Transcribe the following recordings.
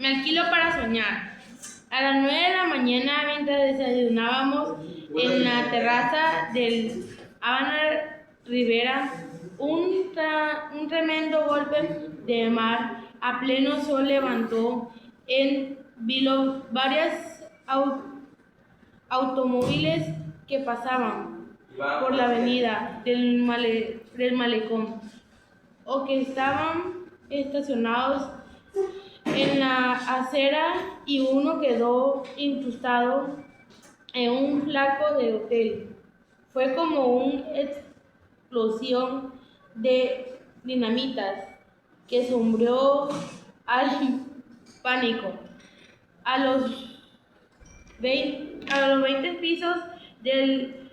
Me alquilo para soñar. A las 9 de la mañana, mientras desayunábamos en la terraza del Habana Rivera, un tremendo golpe de mar a pleno sol levantó en vilo varias automóviles que pasaban por la avenida del malecón o que estaban estacionados en la acera, y uno quedó incrustado en un flaco de hotel. Fue como una explosión de dinamitas que sombrió al pánico. A los 20 pisos del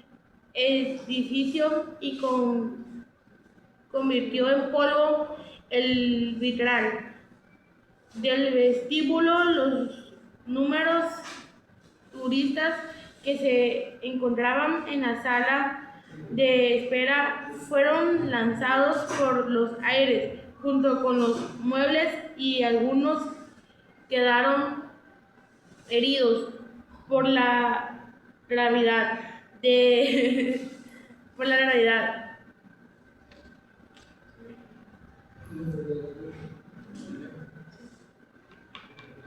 edificio y convirtió en polvo el vitral del vestíbulo. Los números turistas que se encontraban en la sala de espera fueron lanzados por los aires junto con los muebles, y algunos quedaron heridos por la gravedad de por la gravedad.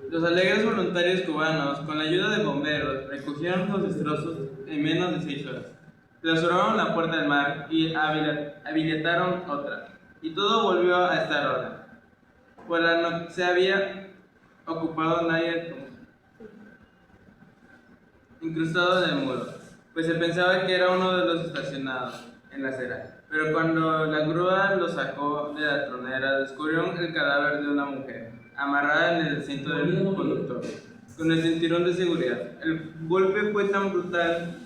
Los alegres voluntarios cubanos, con la ayuda de bomberos, recogieron los destrozos en menos de 6 horas. Clausuraron la puerta del mar y habilitaron otra, y todo volvió a estar orden. Pues no se había ocupado nadie incrustado en el muro, pues se pensaba que era uno de los estacionados en la acera. Pero cuando la grúa lo sacó de la tronera, descubrieron el cadáver de una mujer, amarrada en el asiento del conductor, con el cinturón de seguridad. El golpe fue tan brutal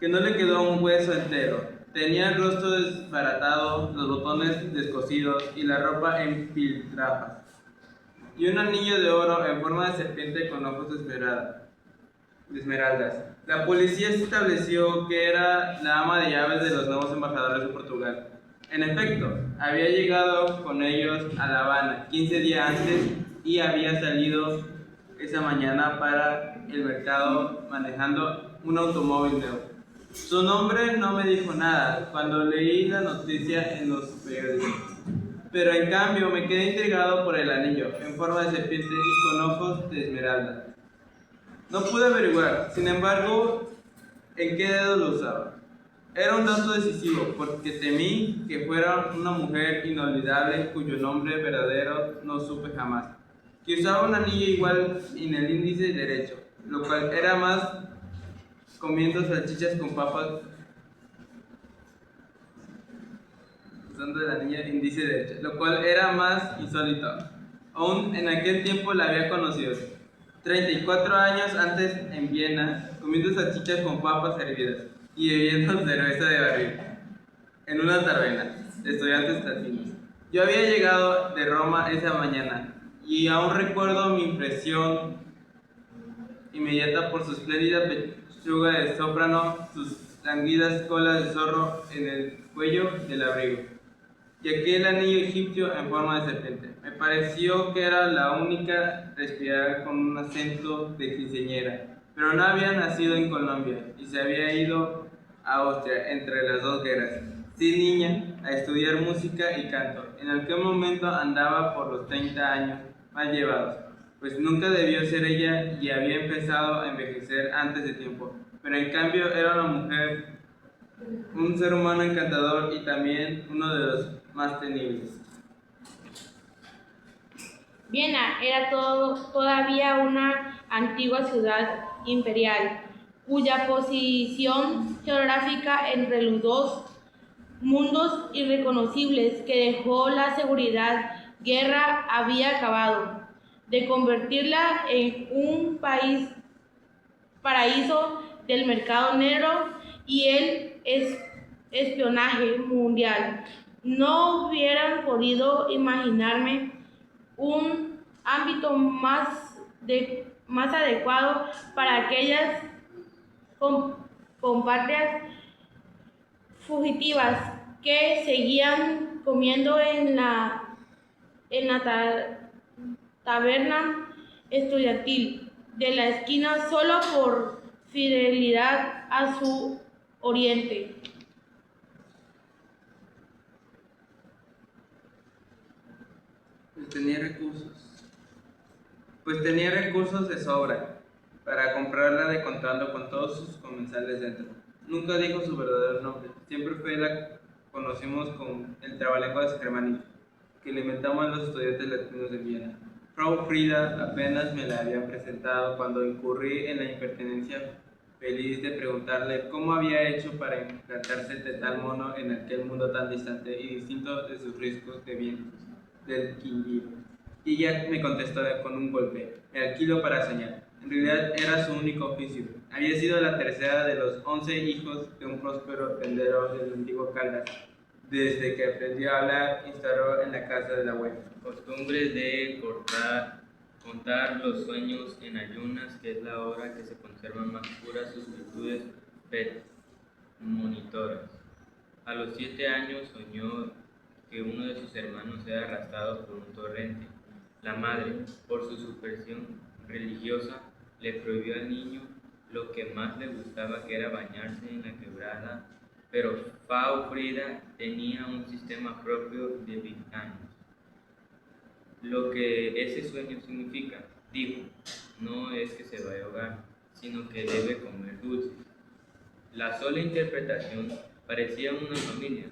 que no le quedó un hueso entero. Tenía el rostro desbaratado, los botones descosidos y la ropa en piltrafas, y un anillo de oro en forma de serpiente con ojos de esmeraldas. La policía estableció que era la ama de llaves de los nuevos embajadores de Portugal. En efecto, había llegado con ellos a La Habana 15 días antes y había salido esa mañana para el mercado manejando un automóvil nuevo. Su nombre no me dijo nada cuando leí la noticia en los periódicos, pero en cambio me quedé intrigado por el anillo en forma de serpiente y con ojos de esmeralda. No pude averiguar, sin embargo, en qué dedo lo usaba. Era un dato decisivo, porque temí que fuera una mujer inolvidable cuyo nombre verdadero no supe jamás, que usaba un anillo igual en el índice derecho, lo cual era más comiendo salchichas con papas, usando el anillo índice derecho, lo cual era más insólito. Aún en aquel tiempo la había conocido. 34 años antes en Viena, comiendo salchichas con papas hervidas y bebiendo cerveza de barril en una taberna de estudiantes latinos. Yo había llegado de Roma esa mañana y aún recuerdo mi impresión inmediata por su espléndida pechuga de soprano, sus languidas colas de zorro en el cuello del abrigo y aquel anillo egipcio en forma de serpiente. Me pareció que era la única respirar con un acento de quinceañera, pero no había nacido en Colombia y se había ido a Austria entre las dos guerras, sí niña, a estudiar música y canto. En aquel momento andaba por los 30 años mal llevados, pues nunca debió ser ella y había empezado a envejecer antes de tiempo, pero en cambio era una mujer, un ser humano encantador y también uno de los más temibles. Viena era todavía una antigua ciudad imperial, cuya posición geográfica entre los dos mundos irreconocibles que dejó la seguridad guerra había acabado de convertirla en un paraíso del mercado negro y el espionaje mundial. No hubieran podido imaginarme un ámbito más adecuado para aquellas compatriotas fugitivas que seguían comiendo en la taberna estudiantil de la esquina solo por fidelidad a su oriente. Pues tenía recursos de sobra para comprarla de contando con todos sus comensales dentro. Nunca dijo su verdadero nombre, siempre la conocimos con el trabalenguas germánico, que le inventamos a los estudiantes latinos de Viena. Frau Frida apenas me la habían presentado cuando incurrí en la impertinencia feliz de preguntarle cómo había hecho para encantarse de tal mono en aquel mundo tan distante y distinto de sus riscos de vientos del Quindío. Y ella me contestó con un golpe, me alquilo para soñar. En realidad era su único oficio. Había sido la tercera de los 11 hijos de un próspero tendero del antiguo Caldas. Desde que aprendió a hablar, instauró en la casa de la abuela Costumbre de contar los sueños en ayunas, que es la hora que se conservan más puras sus virtudes premonitoras. A los 7 años soñó que uno de sus hermanos era arrastrado por un torrente. La madre, por su superstición religiosa, le prohibió al niño lo que más le gustaba, que era bañarse en la quebrada, pero Frau Frida tenía un sistema propio de vignanos. Lo que ese sueño significa, dijo, no es que se vaya a ahogar, sino que debe comer dulces. La sola interpretación parecía una familia.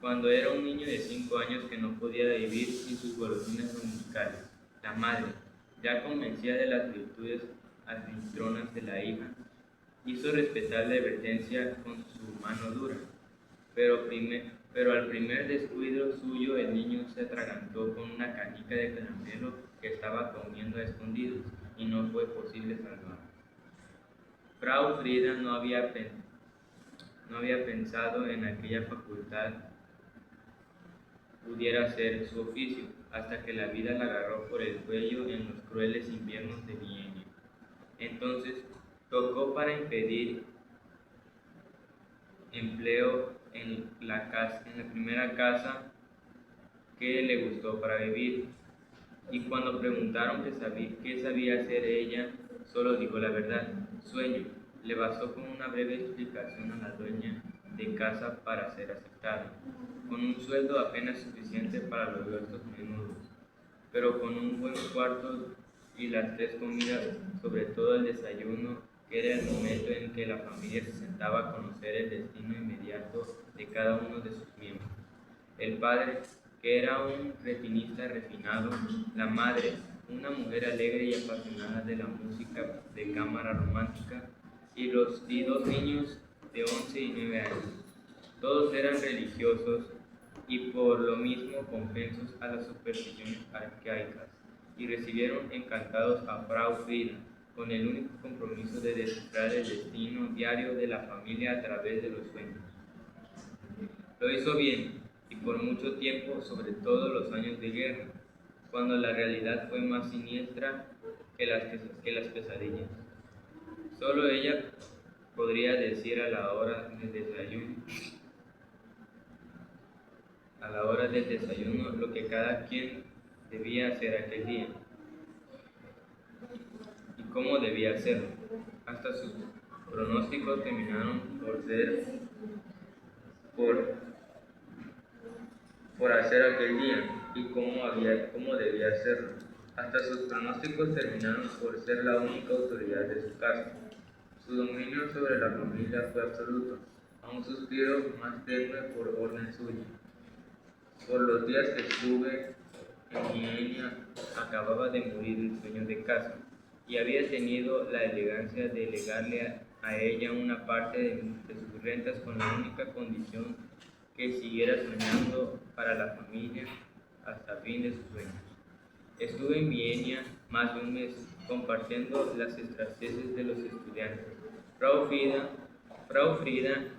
Cuando era un niño de 5 años que no podía vivir sin sus golosinas dominicales, la madre, ya convencida de las virtudes anfitrionas de la hija, hizo respetar la advertencia con su mano dura, pero al primer descuido suyo el niño se atragantó con una canica de caramelo que estaba comiendo a escondidos y no fue posible salvarlo. Frau Frida no había pensado en aquella facultad pudiera ser su oficio, hasta que la vida la agarró por el cuello en los crueles inviernos de Viena. Entonces tocó para impedir empleo en la primera casa que le gustó para vivir, y cuando preguntaron qué sabía hacer ella, solo dijo la verdad, sueño. Le bastó con una breve explicación a la dueña de casa para ser aceptada, con un sueldo apenas suficiente para los gastos menudos, pero con un buen cuarto y las 3 comidas, sobre todo el desayuno, que era el momento en que la familia se sentaba a conocer el destino inmediato de cada uno de sus miembros. El padre, que era un retinista refinado, la madre, una mujer alegre y apasionada de la música de cámara romántica, y 2 niños de 11 y 9 años. Todos eran religiosos y por lo mismo conpensos a las supersticiones arcaicas, y recibieron encantados a Frau Frida, con el único compromiso de descifrar el destino diario de la familia a través de los sueños. Lo hizo bien, y por mucho tiempo, sobre todo los años de guerra, cuando la realidad fue más siniestra que las pesadillas. Solo ella podría decir a la hora del desayuno lo que cada quien debía hacer aquel día y cómo debía hacerlo. Hasta sus pronósticos terminaron por hacer aquel día y cómo debía hacerlo. Hasta sus pronósticos terminaron por ser la única autoridad de su casa. Su dominio sobre la familia fue absoluto, a un suspiro más tenue por orden suya. Por los días que estuve en Viena, acababa de morir el sueño de casa, y había tenido la elegancia de legarle a ella una parte de sus rentas con la única condición que siguiera soñando para la familia hasta fin de sus sueños. Estuve en Viena más de un mes, compartiendo las escaseces de los estudiantes. Frau Frida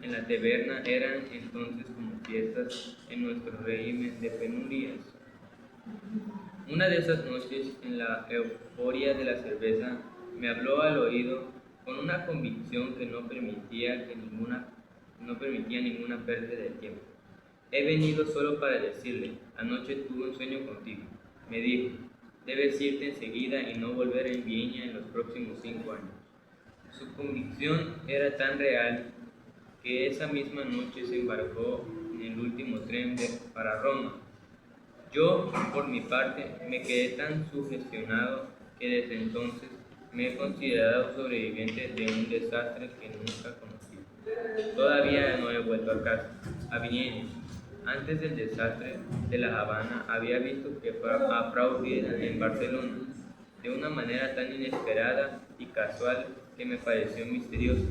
en la taberna eran entonces como fiestas en nuestro régimen de penurias. Una de esas noches, en la euforia de la cerveza, me habló al oído con una convicción que no permitía ninguna pérdida de tiempo. He venido solo para decirle, anoche tuve un sueño contigo, me dijo. Debes irte enseguida y no volver en Viena en los próximos 5 años. Su convicción era tan real que esa misma noche se embarcó en el último tren para Roma. Yo, por mi parte, me quedé tan sugestionado que desde entonces me he considerado sobreviviente de un desastre que nunca conocí. Todavía no he vuelto a casa, a Viena. Antes del desastre de La Habana, había visto a Frau Frieda en Barcelona de una manera tan inesperada y casual que me pareció misteriosa.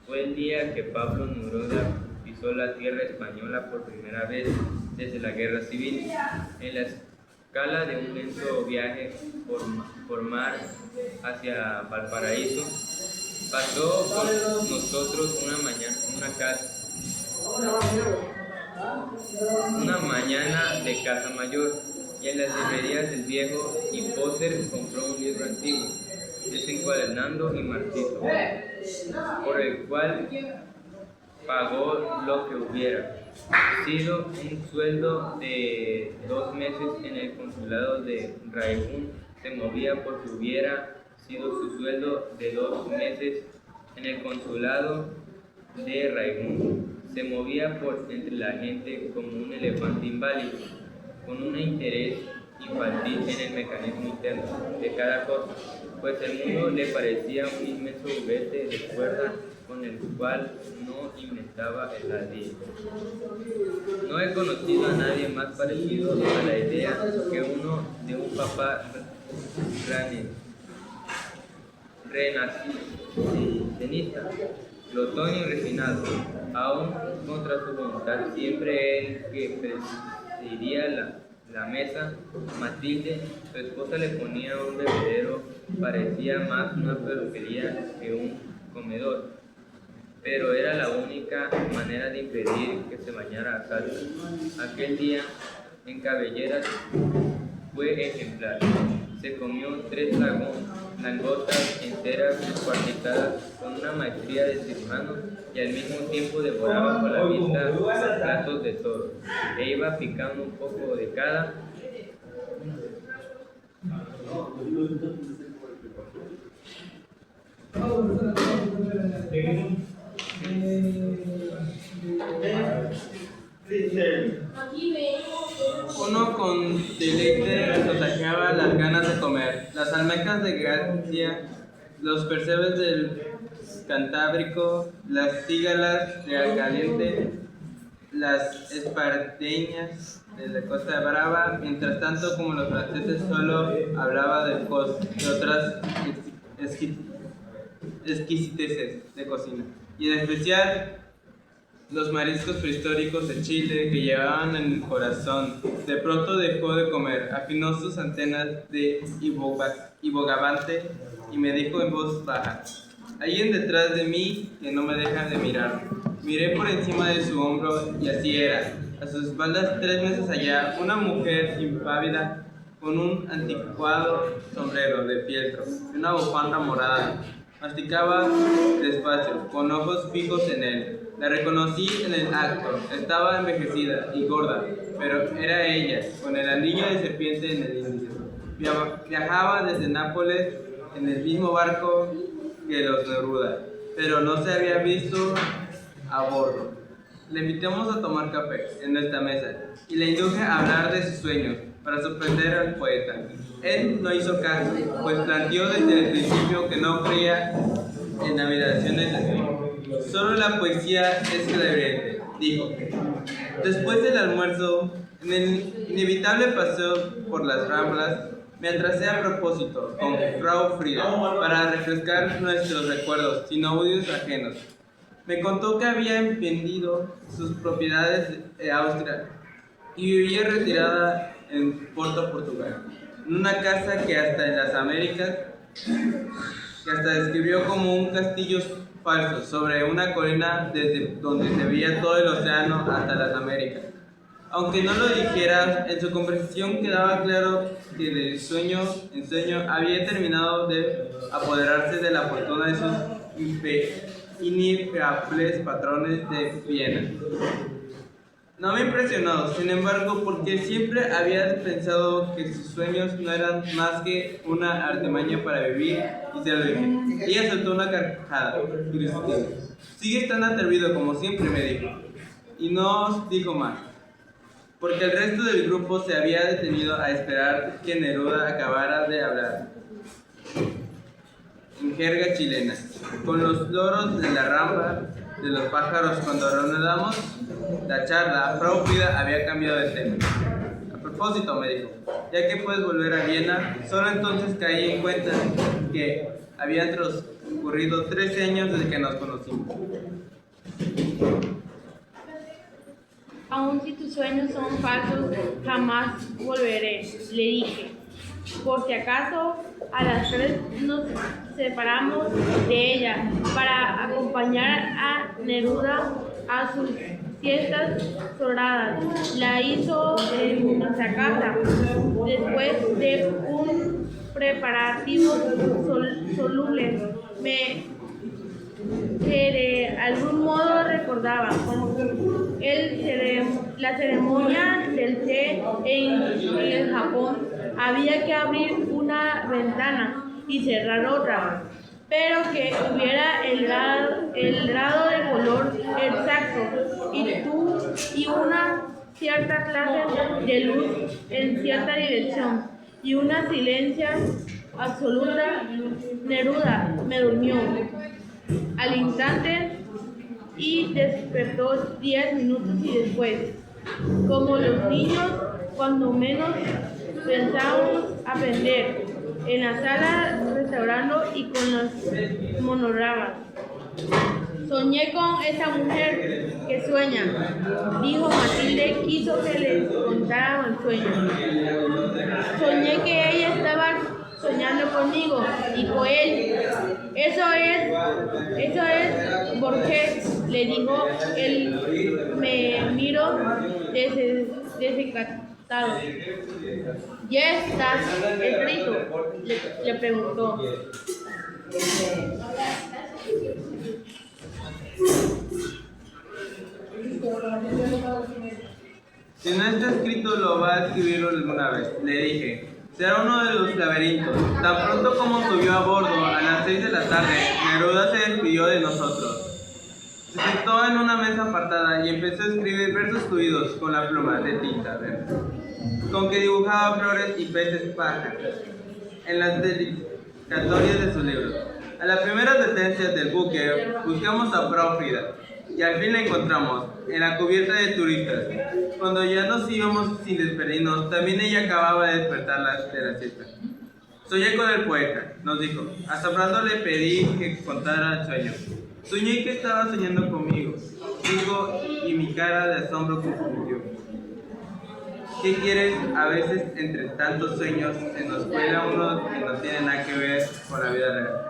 Fue el día que Pablo Neruda pisó la tierra española por primera vez desde la Guerra Civil. En la escala de un lento viaje por mar hacia Valparaíso, pasó por nosotros una mañana de casa mayor, y en las librerías del viejo Hipóster compró un libro antiguo, desencuadernado y marchito, por el cual pagó lo que hubiera sido un sueldo de 2 meses en el consulado de Raigún. Se movía porque hubiera sido su sueldo de 2 meses en el consulado de Raigún. Se movía por entre la gente como un elefante inválido, con un interés infantil en el mecanismo interno de cada cosa, pues el mundo le parecía un inmenso juguete de cuerda con el cual no inventaba el ladrillo. No he conocido a nadie más parecido a la idea que uno de un papá renacenista, glotón y refinado, aún contra su voluntad, siempre el que presidía la mesa. Matilde, su esposa, le ponía un bebedero, parecía más una peluquería que un comedor, pero era la única manera de impedir que se bañara a salsa. Aquel día, en Cabelleras, fue ejemplar. Se comió 3 langostas enteras descuartizadas con una maestría de cirujano, y al mismo tiempo devoraba con la vista los platos de todos, e iba picando un poco de cada. Uno con deleite contagiaba las ganas de comer. Las almejas de Galicia, los percebes del Cantábrico, las cígalas de Alcaliente, las espardeñas de la Costa Brava. Mientras tanto, como los franceses, solo hablaba de otras exquisiteces de cocina, y en especial los mariscos prehistóricos de Chile que llevaban en el corazón. De pronto dejó de comer, afinó sus antenas de Bogavante y me dijo en voz baja: «Alguien detrás de mí que no me deja de mirar». Miré por encima de su hombro y así era. A sus espaldas, 3 meses allá, una mujer impávida con un anticuado sombrero de fieltro y una bufanda morada. Masticaba despacio, con ojos fijos en él. La reconocí en el acto. Estaba envejecida y gorda, pero era ella, con el anillo de serpiente en el índice. Viajaba desde Nápoles en el mismo barco que los Neruda, pero no se había visto a bordo. Le invitamos a tomar café en nuestra mesa y le induje a hablar de sus sueños para sorprender al poeta. Él no hizo caso, pues planteó desde el principio que no creía en navegaciones de fin. Solo la poesía es clemente, dijo. Después del almuerzo, en el inevitable paseo por las Ramblas, me atrasé a propósito con Frau Frieda para refrescar nuestros recuerdos sin odios ajenos. Me contó que había vendido sus propiedades de Austria y vivía retirada en Porto, Portugal, en una casa que hasta en las Américas, que hasta describió como un castillo falso sobre una colina desde donde se veía todo el océano hasta las Américas. Aunque no lo dijera, en su conversación quedaba claro que de sueño en sueño había terminado de apoderarse de la fortuna de sus inefable patrones de Viena. No me impresionó, sin embargo, porque siempre había pensado que sus sueños no eran más que una artimaña para vivir, y se lo dije. Ella soltó una carcajada y resistió. Sigues tan atrevido como siempre, me dijo. Y no dijo más, porque el resto del grupo se había detenido a esperar que Neruda acabara de hablar en jerga chilena, con los loros de la ramba de los pájaros. Cuando reanudamos la charla, Frau Frida había cambiado de tema. A propósito, me dijo, ya que puedes volver a Viena, solo entonces caí en cuenta que habían transcurrido 13 años desde que nos conocimos. Aun si tus sueños son falsos, jamás volveré, le dije. Por si acaso, a las 3 nos separamos de ella para acompañar a Neruda a sus fiestas sobradas. La hizo en nuestra casa, después de un preparativo soluble. Que de algún modo recordaba. La ceremonia del té en el Japón había que abrir una ventana y cerrar otra, pero que hubiera el grado de color exacto y una cierta clase de luz en cierta dirección y una silencio absoluta. Neruda me durmió al instante y despertó 10 minutos y después, como los niños cuando menos pensábamos aprender, en la sala restaurando y con los monogramas. Soñé con esa mujer que sueña, dijo Matilde, quiso que le contara el sueño. Soñé que ella estaba soñando conmigo, dijo él. Eso es Borges, le dijo él. Me miró desecatado. ¿Ya estás escrito?, le preguntó. Si no está escrito, lo va a escribir alguna vez, le dije. Será uno de los laberintos. Tan pronto como subió a bordo, a las 6 de la tarde, Neruda se despidió de nosotros. Se sentó en una mesa apartada y empezó a escribir versos fluidos con la pluma de tinta verde, con que dibujaba flores y peces pájaros en las dedicatorias de sus libros. A la primera advertencia del buque, buscamos a Frau Frida, y al fin la encontramos, en la cubierta de turistas. Cuando ya nos íbamos sin despedirnos, también ella acababa de despertar de la siesta. Soñé con el poeta, nos dijo. Asombrado le pedí que contara el sueño. Soñé que estaba soñando conmigo, dijo, y mi cara de asombro confundió. ¿Qué quieres? A veces, entre tantos sueños, se nos cuela uno que no tiene nada que ver con la vida real.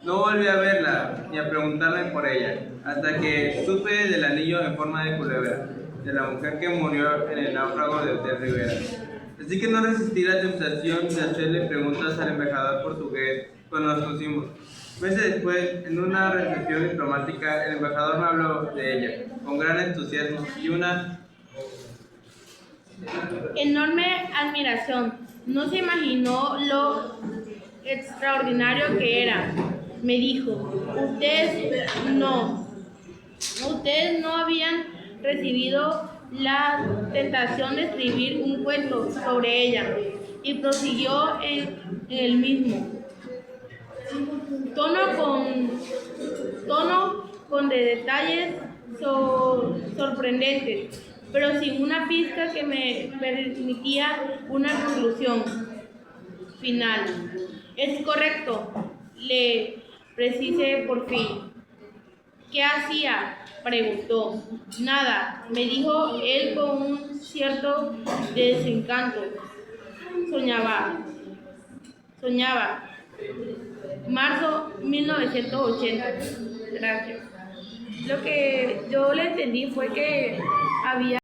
No volví a verla ni a preguntarle por ella, hasta que supe del anillo en forma de culebra, de la mujer que murió en el náufrago de Hotel Rivera. Así que no resistí la tentación de hacerle preguntas al embajador portugués cuando nos conocimos. Meses después, en una recepción diplomática, el embajador me habló de ella, con gran entusiasmo y una enorme admiración. No se imaginó lo extraordinario que era. Me dijo, ustedes no habían recibido la tentación de escribir un cuento sobre ella. Y prosiguió en el mismo tono con de detalles sorprendentes, pero sin una pizca que me permitía una conclusión final. Es correcto, le precisé por fin. ¿Qué hacía?, preguntó. Nada, me dijo él con un cierto desencanto. Soñaba. Marzo 1980. Gracias. Lo que yo le entendí fue que había